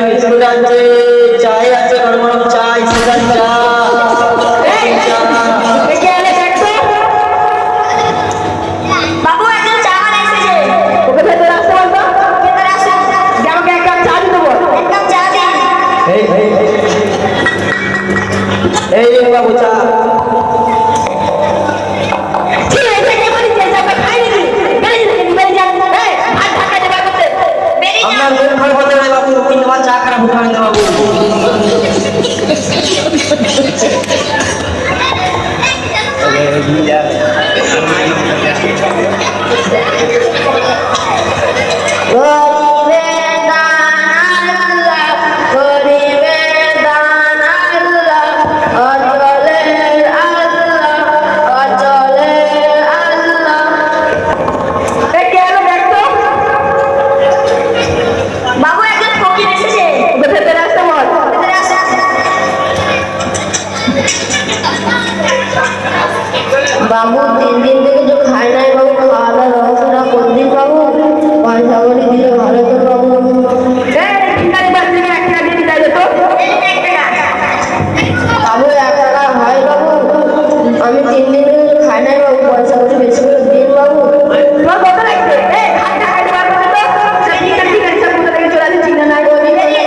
Biscuit আছে, চাই আছে, গরম গরম চাই, সিগার চা, বাবু একজন চা বানাই এসেছে। ওকে ভেতরে আসতে বলতো। ভেতরে আসো। যে আমাকে এক কাপ চা দিতে বল। এক কাপ চা দিন। এই রে বাবু চা। ঠিক আছে, কে বলি যে চাটা খাই নাকি? বেরিয়ে যান, বেরিয়ে যান। এই, ভাত ঢাকা দেবার করতে। বেরিয়ে যান। আপনার মুখ খারাপ হতে পারে বাবু, কিন্তু আমার চা খারাপ হতে পারে না বাবু। এই, কে এলো দেখ তো। বাবু একজন ফকির এসেছে। ওকে ভেতরে আসতে বল। ভেতরে আসো। বাবু 3 দিন থেকে যে খায় নাই বাবু, খাওয়া দাওয়ার ব্যবস্থাটা করে দিন বাবু, পয়সা করে দিলে ভালো তো বাবু। এই, ভিখারি বাচ্চাকে এক টাকা দিয়ে দিতে হবে তো। এই নিন 1 টাকা। বাবু 1 টাকা হয় বাবু, আমি 3 দিন থেকে খাই নাই বাবু, পয়সা করে বেশি করে দিন বাবু। তোমার কত লাগবে? এই, ভাত ঢাকা দেবার করতে তো। সব ভিখারি সব কোথা থেকে চলে আসে চিনে না। গরিব হলে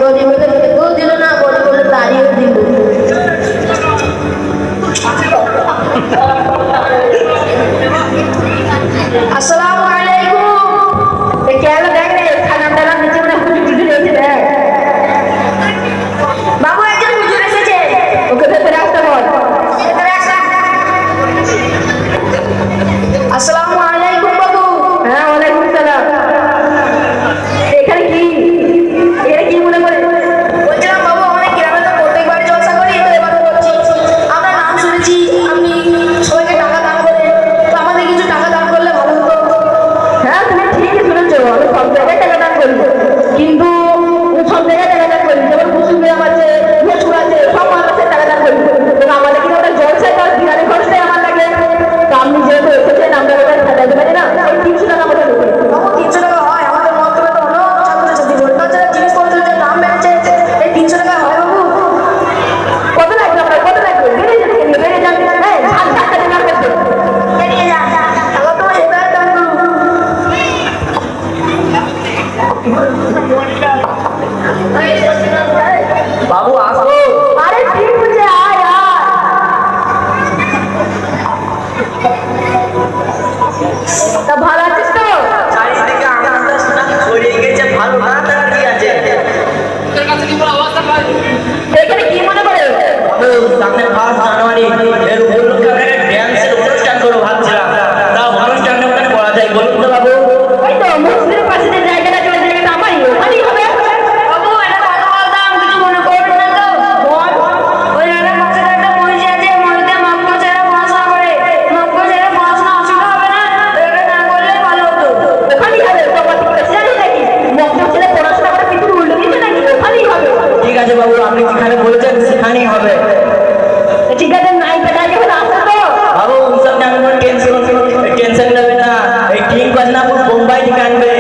গরিব হলে খেতেও দিল না, গরিব হলে তাড়িয়েও দিল। আসসালামু আলাইকুম। এই কে এলো দেখ রে, খানা দানা নিচে মনে হয় হুজুর রয়েছে দেখ। বাবু একজন হুজুর এসেছে। ওকে ভেতরে আসতে বল। ভেতরে আসো। আসসালামু আলাইকুম বাবু। হ্যাঁ, ওয়ালাইকুম সালাম। এখানে কি, এখানে কি মনে করে? বলছিলাম বাবু, আমাদের গ্রামে তো প্রত্যেকবারই জলসা করি, তো এবারও করছি। আমরা নাম শুনেছি আপনি সবাইকে টাকা দান করেন, তো আমাদের কিছু টাকা দান করলে ভালো হতো। হ্যাঁ, তুমি ঠিকই শুনেছো, আমি সব জায়গায় টাকা দান করি, কিন্তু সব জায়গায় টাকা দান করি, যেমন মুসলিম গ্রাম আছে, মেসুর আছে, সব মানুষের টাকা দান করি, কিন্তু আমাদের কিন্তু ওটা জলসায় তার বিরানি খরচটাই আমার লাগে। তো আপনি যেহেতু এসেছেন, আমরা ওটা খাটাইতে পারি না, ওই 300 টাকা আমাকে দেবেন। বাবু 300 টাকা হয়? আমাদের মহকুমে তো অন্য ছাত্রছাত্রী ভর্তি হচ্ছে, জিনিসপত্রের যে দাম বেড়েছে, এই 300 টাকা হয় বাবু? কত লাগবে আপনার, কত লাগবে? বেরিয়ে যান, বেরিয়ে যান। হ্যাঁ, ভাত ঢাকা দেবার করতে। বেরিয়ে যান। তাহলে তো এবার দান করুন। বাবু আসো। আরে ঠিক বুঝে আয় আয়। তা ভালো আছিস তো? চারিদিকে আনন্দ শোনা ছড়িয়ে গেছে, ভালো না থাকার কি আছে? এখানে কি মনে করে? বাবু সামনে 1 জানুয়ারি, এর উপলক্ষে আমরা একটা ড্যান্সের অনুষ্ঠান করবো ভাবছিলাম, তা অনুষ্ঠানটা ওখানে করা যায় বলুন তো বাবু? ওই তো মসজিদের পাশে যে জায়গাটা আছে, ওই জায়গাটা আমারই, ওখানেই হবে। বাবু একটা কথা বলতাম, কিছু মনে করবেন না তো? বল। ওই জায়গার পাশে তো একটা মসজিদ আছে, মসজিদে মক্কা ছেড়ে পড়াশোনা করে, মক্কা ছেড়ে পড়াশোনা অসুবিধা হবে না? ওইটা না করলে ভালো হতো। ওখানেই হবে, তোমার ঠিক আছে জানি নাকি? মক্কা ছেলে পড়াশোনা করে কিছু উল্টো দিচ্ছে নাকি? ওখানেই হবে। ঠিক আছে বাবু, আপনি যেখানে বলেছেন সেখানেই হবে। ঠিক আছে, নাইটা জায়গা হলে আসতে তো। বাবু ওইসব নিয়ে কোনো টেনশন নেবেন না, এই টিম বদনাপুর বোম্বাই থেকে আনবে,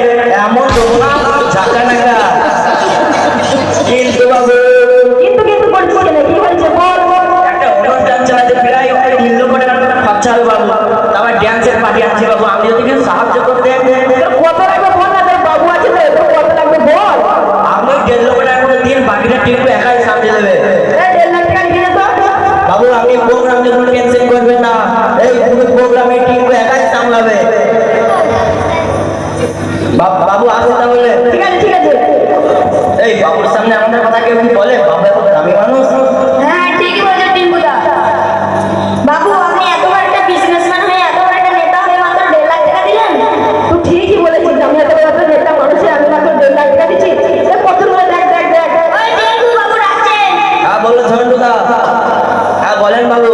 এমন দেবো না ঝাঁকা নাকা। কিন্তু বাবু কিন্তু বলছিস কেন, কি হয়েছে বল। একটা অনুষ্ঠান চালাতে প্রায় 3 লক্ষ টাকার মতো খরচা হবে বাবু, আবার ড্যান্সের পার্টি আছে বাবু, আপনি যদি কিছু সাহায্য করতেন। কত লাগবে বল না, তোর বাবু আছে তো, তোর কত লাগবে বল। আপনি 1.5 লক্ষ টাকার মতো দিন, বাকিটা টিপু একাই সামলে দেবে। এই 1.5 লাখ টাকা দিয়ে দে তো। বাবু আপনি প্রোগ্রাম নিয়ে কোনো টেনশন করবেন না, এই পুরো প্রোগ্রামে টিপু একাই সামলাবে। বাবু আসুন তাহলে। ঠিক আছে, ঠিক আছে। এই বাবুর সামনে আমাদের কথা কেউ কি বলে? বাবু এখন দামি মানুষ। হ্যাঁ, ঠিকই বলেছেন টিঙ্কুদা। বাবু আপনি এত বড় একটা বিজনেসম্যান হয়ে, এত বড় একটা নেতা হয়ে মাত্র 1.5 লাখ টাকা দিলেন? তুই ঠিকই বলেছিস, আমি এত বড় একটা নেতা মানুষে আমি মাত্র 1.5 লাখ টাকা দিচ্ছি। এ কত রুমে দেখ দেখ দেখ। ওই টিঙ্কু বাবু ডাকছেন। হ্যাঁ বলো ঝন্টুদা। হ্যাঁ বলেন বাবু।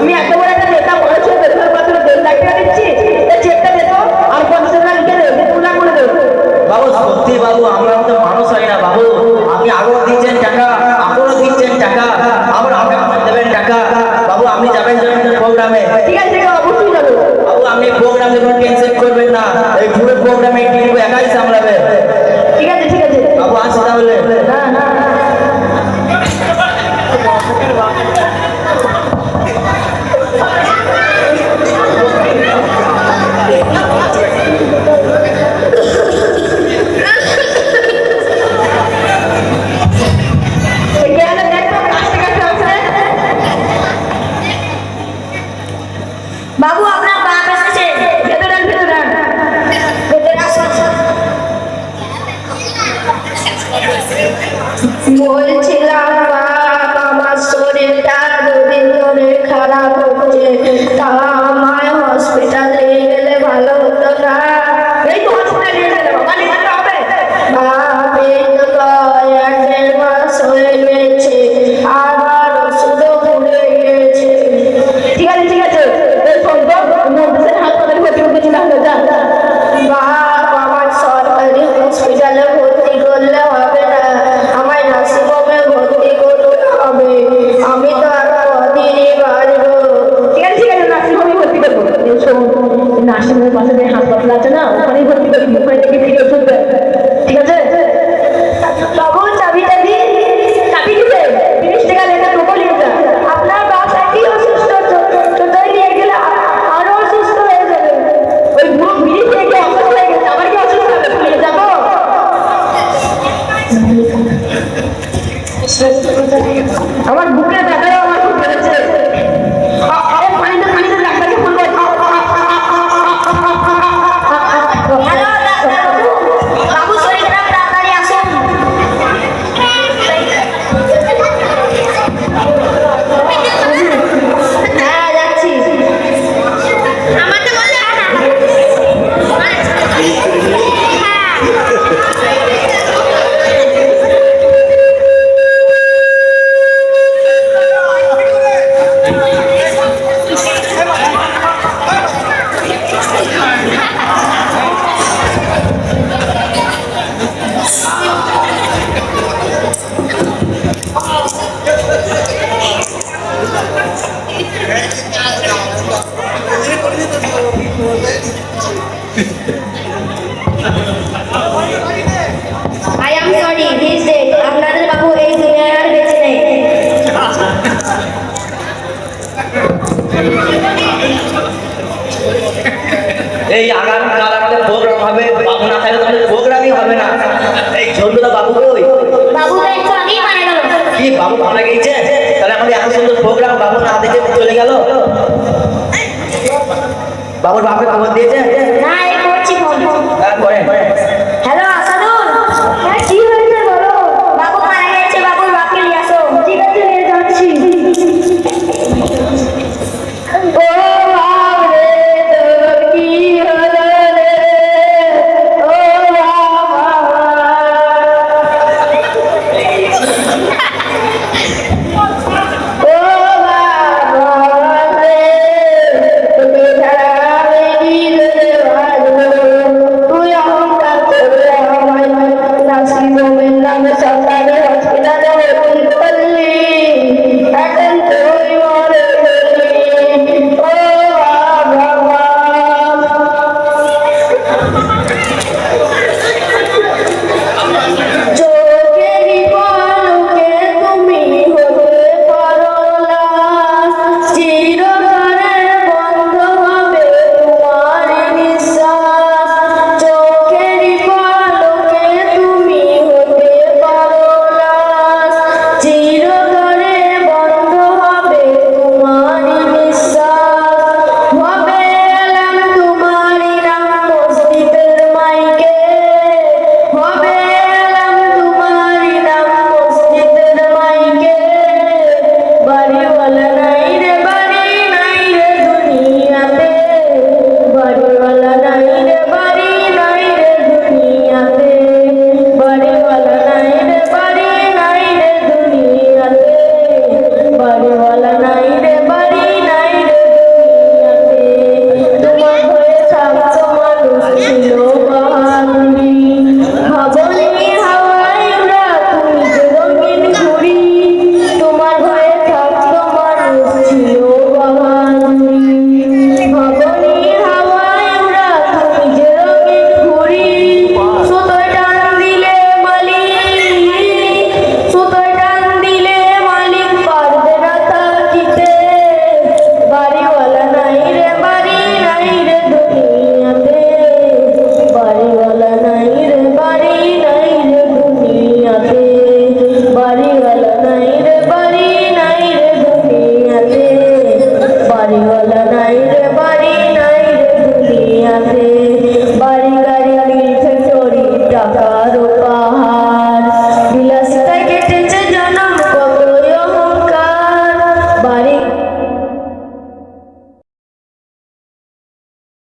আমি এত বড় একটা নেতা মানুষে বেতন মাত্র 1.5 লাখ টাকা দিচ্ছি। এই চেকটা দে তো, আর 50 টাকা লিখে দে, পুরা করে দে। বাবু সত্যি বাবু, আমরা তো মানুষ হয় না বাবু, আপনি আগেও দিচ্ছেন টাকা, এখনো দিচ্ছেন বলছিলাম বাপ, আমার শরীরটা দুদিন ধরে খারাপ হচ্ছে, তা আমায় হসপিটালে নিয়ে গেলে ভালো হতো না? এই তো হসপিটালে নিয়ে গেলে বাবা, নিয়ে যেতে হবে। বাপ, এই তো 1-1.5 মাস হয়ে গেছে, আবার ওষুধও ফুরে গেছে। ঠিক আছে ঠিক আছে, এই শোন তো, মন্দিরের হাসপাতালে ভর্তি করতেছি তাহলে যা। বাপ, আমার সরকারি হসপিটালে ভর্তি করলে হবে না, আমায় নার্সিংহোমে ভর্তি করতে হবে। আমি তো আর কদিনই বাঁচবো। ঠিক আছে নার্সিংহোমে ভর্তি করবো। এই শোন, নার্সিংহোমের পাশে যে হাসপাতাল আছে না, ওখানেই ভর্তি করবি, ওখানে থেকে ফিরে ওষুধ দেয়। ঠিক আছে? বাবু চাবিটা দিন। চাবি দিবে, 30 টাকা লেখা টোটো নিয়ে যা। আপনার বাপ একই অসুস্থ, টোটোয় নিয়ে গেলে আরো অসুস্থ হয়ে যাবে। ওই বুড়ো বিড়ি খেয়ে কি অসুস্থ হয়ে গেছে, আবার কি অসুস্থ হবে? নিয়ে যাবো। আমার বুকে ব্যথাও আমার খুব বেড়েছে। আরে পানিতে পানিতে ডাক্তারকে ফোন কর। হ্যালো ডাক্তারবাবু, বাবু শরীর খারাপ, তাড়াতাড়ি আসুন। হ্যাঁ, যাচ্ছি। আমাকে বললে না। I am sorry, he is dead. আপনাদের বাবু এই দুনিয়ায় আর বেঁচে নেই। এই আগামীকাল আমাদের প্রোগ্রাম হবে, বাবু না থাকলে তো আমাদের প্রোগ্রামই হবে না। এই ঝন্ডুদা বাবু কই? বাবু তো একটু আগেই মারা গেল। কি বাবু মারা গেছে? তাহলে আমাদের এত সুন্দর প্রোগ্রাম বাবু না দেখে চলে গেল। বাবুর বাপকে খবর দিয়েছে? না, এই করছি ফোন। করেন। হ্যালো আসাদুল, হ্যাঁ কি হয়েছে বলো? বাবু মারা গেছে, বাবুর বাপকে নিয়ে আসো। ঠিক আছে, নিয়ে যাচ্ছি। ও বাপ রে, তোর কি হলো রে? ও বাবা। ও বাবা রে, তোকে ছাড়া আমি কি করে বাঁচবো? তুই অহংকার করে আমায় নার্সিংহোমের নামে সরকারি হসপিটালে ভর্তি করলি, এখন তুই মরে গেলি। ও বাবা। চোখেরই পলকে তুমি হতে পারো লাশ, চিরতরে বন্ধ হবে তোমার নিঃশ্বাস। চোখেরই পলকে তুমি হতে পারো বাড়ি